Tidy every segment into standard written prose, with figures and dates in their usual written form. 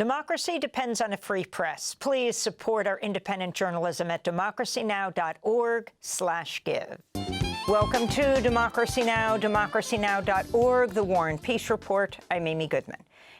Democracy depends on a free press. Please support our independent journalism at democracynow.org/give. Welcome to Democracy Now!, democracynow.org, the War and Peace Report. I'm Amy Goodman.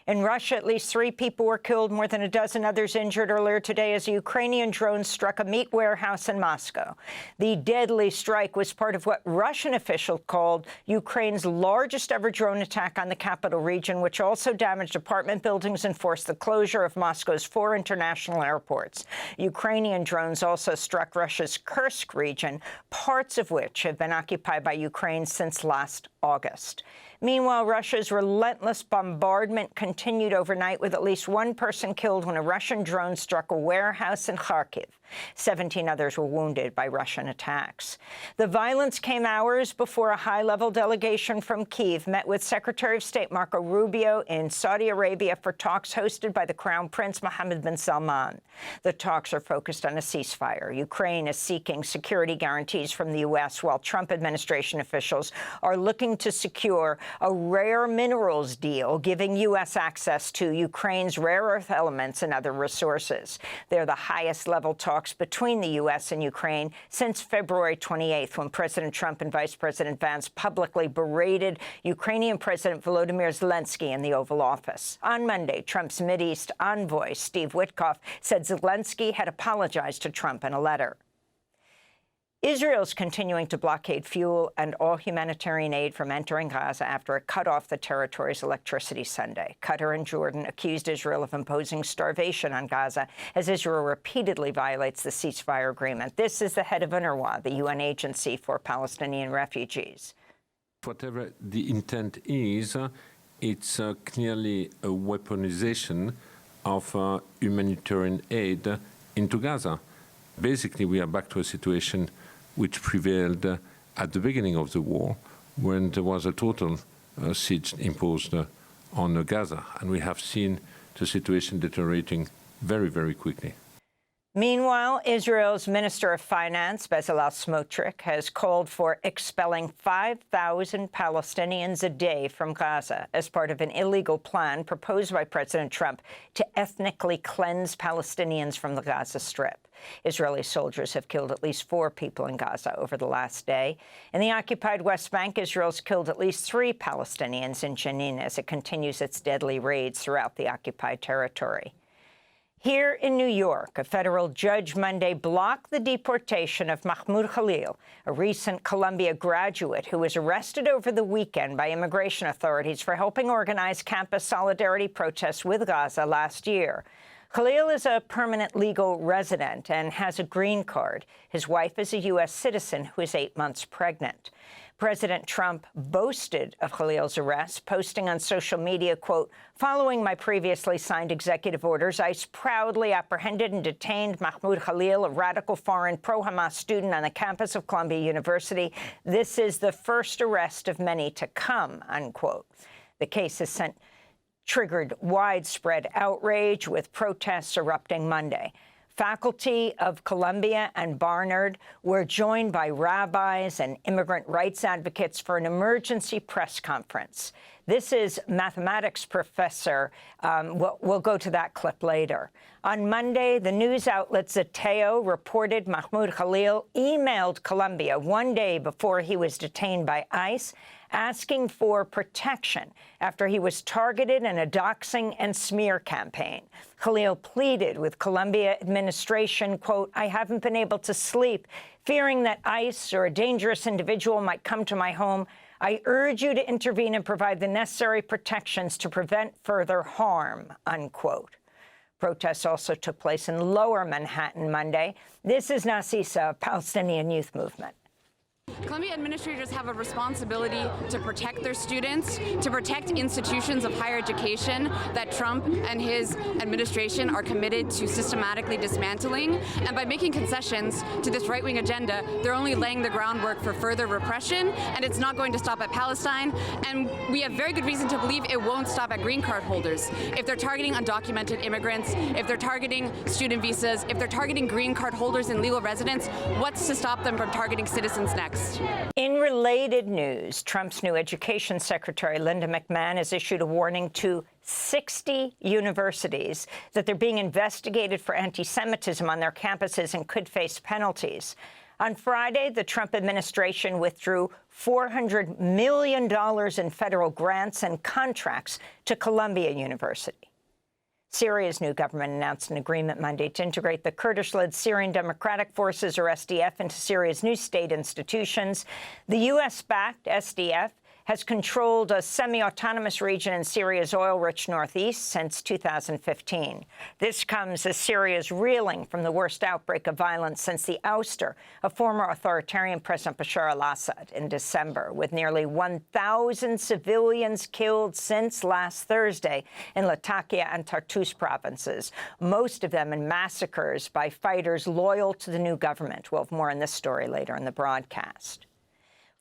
In Russia, at least 3 people were killed, more than a dozen others injured earlier today as a Ukrainian drone struck a meat warehouse in Moscow. The deadly strike was part of what Russian officials called Ukraine's largest ever drone attack on the capital region, which also damaged apartment buildings and forced the closure of Moscow's 4 international airports. Ukrainian drones also struck Russia's Kursk region, parts of which have been occupied by Ukraine since last August. Meanwhile, Russia's relentless bombardment continued overnight, with at least 1 person killed when a Russian drone struck a warehouse in Kharkiv. 17 others were wounded by Russian attacks. The violence came hours before a high-level delegation from Kyiv met with Secretary of State Marco Rubio in Saudi Arabia for talks hosted by the Crown Prince Mohammed bin Salman. The talks are focused on a ceasefire. Ukraine is seeking security guarantees from the U.S., while Trump administration officials are looking to secure a rare minerals deal, giving U.S. access to Ukraine's rare earth elements and other resources. They're the highest-level talks between the U.S. and Ukraine since February 28th, when President Trump and Vice President Vance publicly berated Ukrainian President Volodymyr Zelensky in the Oval Office. On Monday, Trump's Mideast envoy, Steve Witkoff, said Zelensky had apologized to Trump in a letter. Israel's continuing to blockade fuel and all humanitarian aid from entering Gaza after it cut off the territory's electricity Sunday. Qatar and Jordan accused Israel of imposing starvation on Gaza as Israel repeatedly violates the ceasefire agreement. This is the head of UNRWA, the UN agency for Palestinian refugees. Whatever the intent is, it's clearly a weaponization of humanitarian aid into Gaza. Basically, we are back to a situation which prevailed at the beginning of the war, when there was a total siege imposed on Gaza. And we have seen the situation deteriorating very, very quickly. Meanwhile, Israel's Minister of Finance, Bezalel Smotrich, has called for expelling 5,000 Palestinians a day from Gaza as part of an illegal plan proposed by President Trump to ethnically cleanse Palestinians from the Gaza Strip. Israeli soldiers have killed at least 4 people in Gaza over the last day. In the occupied West Bank, Israel's killed at least 3 Palestinians in Jenin as it continues its deadly raids throughout the occupied territory. Here in New York, a federal judge Monday blocked the deportation of Mahmoud Khalil, a recent Columbia graduate who was arrested over the weekend by immigration authorities for helping organize campus solidarity protests with Gaza last year. Khalil is a permanent legal resident and has a green card. His wife is a U.S. citizen who is 8 months pregnant. President Trump boasted of Khalil's arrest, posting on social media, quote, "Following my previously signed executive orders, ICE proudly apprehended and detained Mahmoud Khalil, a radical foreign pro-Hamas student on the campus of Columbia University. This is the first arrest of many to come," unquote. The case has triggered widespread outrage, with protests erupting Monday. Faculty of Columbia and Barnard were joined by rabbis and immigrant rights advocates for an emergency press conference. This is mathematics professor. We'll go to that clip later. On Monday, the news outlet Zeteo reported Mahmoud Khalil emailed Columbia 1 day before he was detained by ICE, asking for protection after he was targeted in a doxing and smear campaign. Khalil pleaded with Columbia administration, quote, "I haven't been able to sleep, fearing that ICE or a dangerous individual might come to my home. I urge you to intervene and provide the necessary protections to prevent further harm," unquote. Protests also took place in Lower Manhattan Monday. This is Nasisa, Palestinian Youth Movement. Columbia administrators have a responsibility to protect their students, to protect institutions of higher education that Trump and his administration are committed to systematically dismantling. And by making concessions to this right-wing agenda, they're only laying the groundwork for further repression, and it's not going to stop at Palestine. And we have very good reason to believe it won't stop at green card holders. If they're targeting undocumented immigrants, if they're targeting student visas, if they're targeting green card holders and legal residents, what's to stop them from targeting citizens next? next. In related news, Trump's new education secretary, Linda McMahon, has issued a warning to 60 universities that they're being investigated for anti-Semitism on their campuses and could face penalties. On Friday, the Trump administration withdrew $400 million in federal grants and contracts to Columbia University. Syria's new government announced an agreement Monday to integrate the Kurdish-led Syrian Democratic Forces, or SDF, into Syria's new state institutions. The U.S.-backed SDF has controlled a semi-autonomous region in Syria's oil-rich northeast since 2015. This comes as Syria is reeling from the worst outbreak of violence since the ouster of former authoritarian President Bashar al-Assad in December, with nearly 1,000 civilians killed since last Thursday in Latakia and Tartus provinces, most of them in massacres by fighters loyal to the new government. We'll have more on this story later in the broadcast.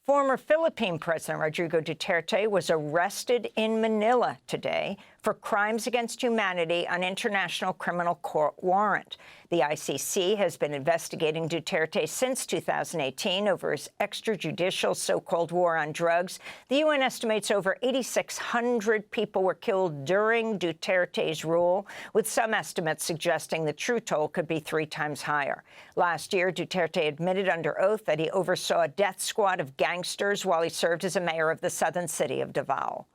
Former Philippine President Rodrigo Duterte was arrested in Manila today for crimes against humanity on international criminal court warrant. The ICC has been investigating Duterte since 2018 over his extrajudicial so-called war on drugs. The UN estimates over 8,600 people were killed during Duterte's rule, with some estimates suggesting the true toll could be 3 times higher. Last year, Duterte admitted under oath that he oversaw a death squad of gangsters while he served as a mayor of the southern city of Davao.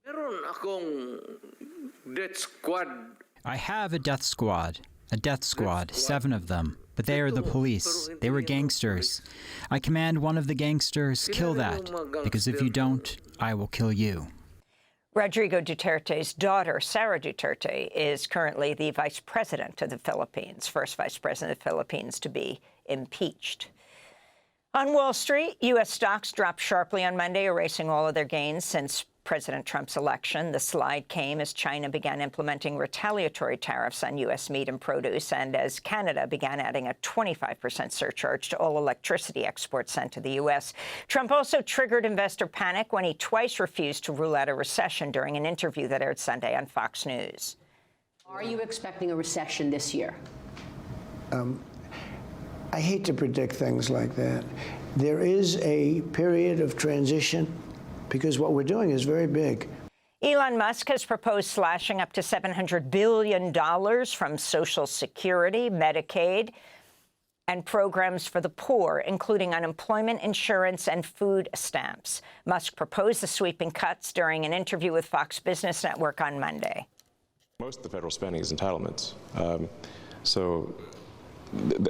Meron akong death squad. I have a death squad. 7 of them. But they are the police. They were gangsters. I command one of the gangsters, kill that, because if you don't, I will kill you. Rodrigo Duterte's daughter, Sara Duterte, is currently the vice president of the Philippines, first vice president of the Philippines to be impeached. On Wall Street, U.S. stocks dropped sharply on Monday, erasing all of their gains since President Trump's election. The slide came as China began implementing retaliatory tariffs on U.S. meat and produce, and as Canada began adding a 25% surcharge to all electricity exports sent to the U.S. Trump also triggered investor panic when he twice refused to rule out a recession during an interview that aired Sunday on Fox News. Are you expecting a recession this year? I hate to predict things like that. There is a period of transition because what we're doing is very big. Elon Musk has proposed slashing up to $700 billion from Social Security, Medicaid, and programs for the poor, including unemployment insurance and food stamps. Musk proposed the sweeping cuts during an interview with Fox Business Network on Monday. Most of the federal spending is entitlements.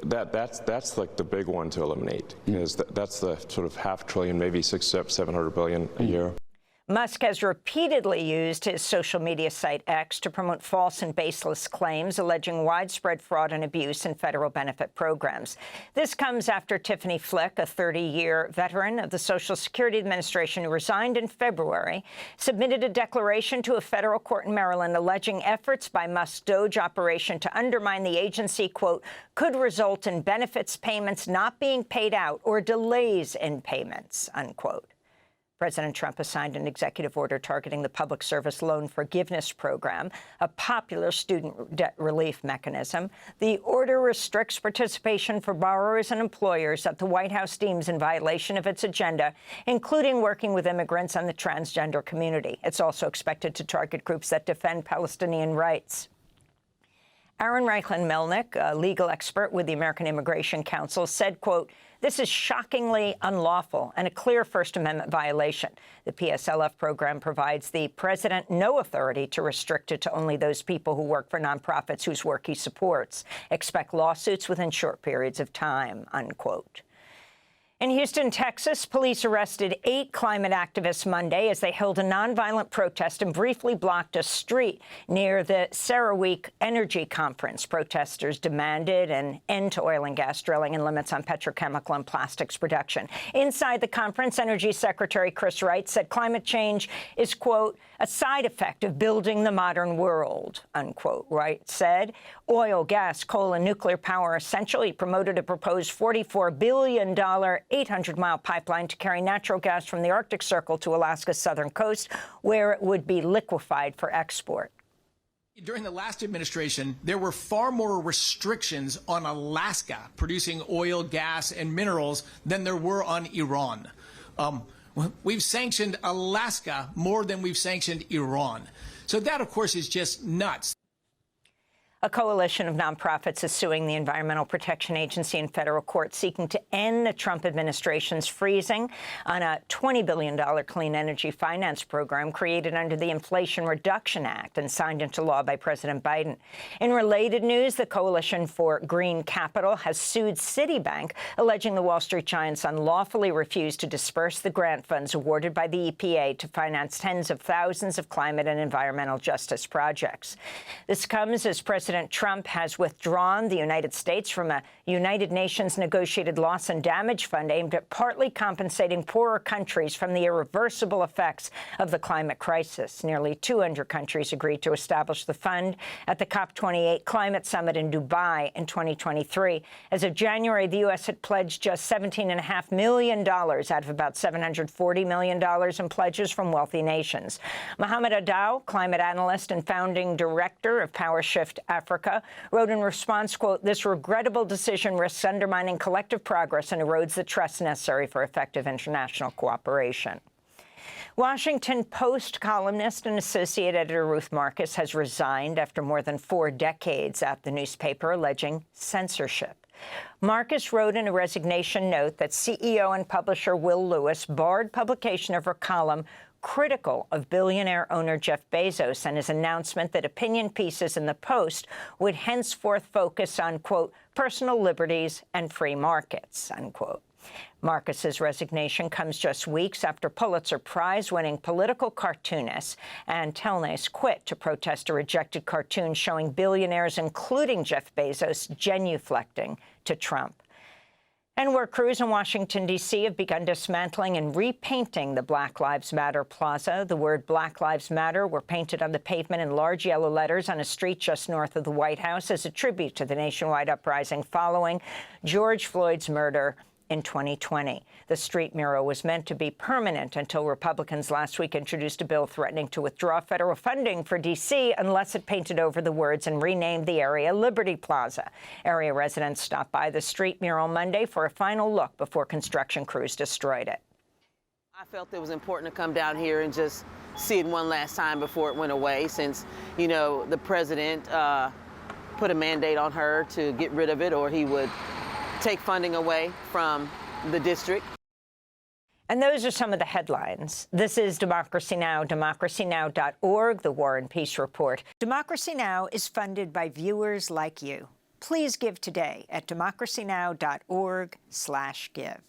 That's like the big one to eliminate, because that's the sort of $500 billion, maybe $700 billion a year. Musk has repeatedly used his social media site X to promote false and baseless claims, alleging widespread fraud and abuse in federal benefit programs. This comes after Tiffany Flick, a 30-year veteran of the Social Security Administration who resigned in February, submitted a declaration to a federal court in Maryland alleging efforts by Musk's DOGE operation to undermine the agency, quote, could result in benefits payments not being paid out or delays in payments, unquote. President Trump has signed an executive order targeting the Public Service Loan Forgiveness Program, a popular student debt relief mechanism. The order restricts participation for borrowers and employers that the White House deems in violation of its agenda, including working with immigrants and the transgender community. It's also expected to target groups that defend Palestinian rights. Aaron Reichlin-Melnick, a legal expert with the American Immigration Council, said, quote, this is shockingly unlawful and a clear First Amendment violation. The PSLF program provides the president no authority to restrict it to only those people who work for nonprofits whose work he supports. Expect lawsuits within short periods of time, unquote. In Houston, Texas, police arrested 8 climate activists Monday as they held a nonviolent protest and briefly blocked a street near the CERAWeek Energy Conference. Protesters demanded an end to oil and gas drilling and limits on petrochemical and plastics production. Inside the conference, Energy Secretary Chris Wright said climate change is, quote, a side effect of building the modern world, unquote. Wright said oil, gas, coal, and nuclear power are essential. He promoted a proposed $44 billion 800-mile pipeline to carry natural gas from the Arctic Circle to Alaska's southern coast, where it would be liquefied for export. During the last administration, there were far more restrictions on Alaska producing oil, gas, and minerals than there were on Iran. We've sanctioned Alaska more than we've sanctioned Iran. So that, of course, is just nuts. A coalition of nonprofits is suing the Environmental Protection Agency in federal court, seeking to end the Trump administration's freezing on a $20 billion clean energy finance program created under the Inflation Reduction Act and signed into law by President Biden. In related news, the Coalition for Green Capital has sued Citibank, alleging the Wall Street giants unlawfully refused to disperse the grant funds awarded by the EPA to finance tens of thousands of climate and environmental justice projects. This comes as President Trump has withdrawn the United States from a United Nations negotiated loss and damage fund aimed at partly compensating poorer countries from the irreversible effects of the climate crisis. Nearly 200 countries agreed to establish the fund at the COP28 climate summit in Dubai in 2023. As of January, the U.S. had pledged just $17.5 million out of about $740 million in pledges from wealthy nations. Mohammed Adaw, climate analyst and founding director of PowerShift Africa, wrote in response, quote, "This regrettable decision risks undermining collective progress and erodes the trust necessary for effective international cooperation." Washington Post columnist and associate editor Ruth Marcus has resigned after more than 4 decades at the newspaper, alleging censorship. Marcus wrote in a resignation note that CEO and publisher Will Lewis barred publication of her column critical of billionaire owner Jeff Bezos and his announcement that opinion pieces in the Post would henceforth focus on, quote, personal liberties and free markets, unquote. Marcus's resignation comes just weeks after Pulitzer Prize-winning political cartoonist Ann Telnes quit to protest a rejected cartoon showing billionaires, including Jeff Bezos, genuflecting to Trump. And where crews in Washington, D.C. have begun dismantling and repainting the Black Lives Matter Plaza. The word Black Lives Matter were painted on the pavement in large yellow letters on a street just north of the White House as a tribute to the nationwide uprising following George Floyd's murder in 2020. The street mural was meant to be permanent until Republicans last week introduced a bill threatening to withdraw federal funding for D.C. unless it painted over the words and renamed the area Liberty Plaza. Area residents stopped by the street mural Monday for a final look before construction crews destroyed it. I felt it was important to come down here and just see it one last time before it went away, since, you know, the president put a mandate on her to get rid of it or he would take funding away from the district. And those are some of the headlines. This is Democracy Now!, democracynow.org, the War and Peace Report. Democracy Now! Is funded by viewers like you. Please give today at democracynow.org/give.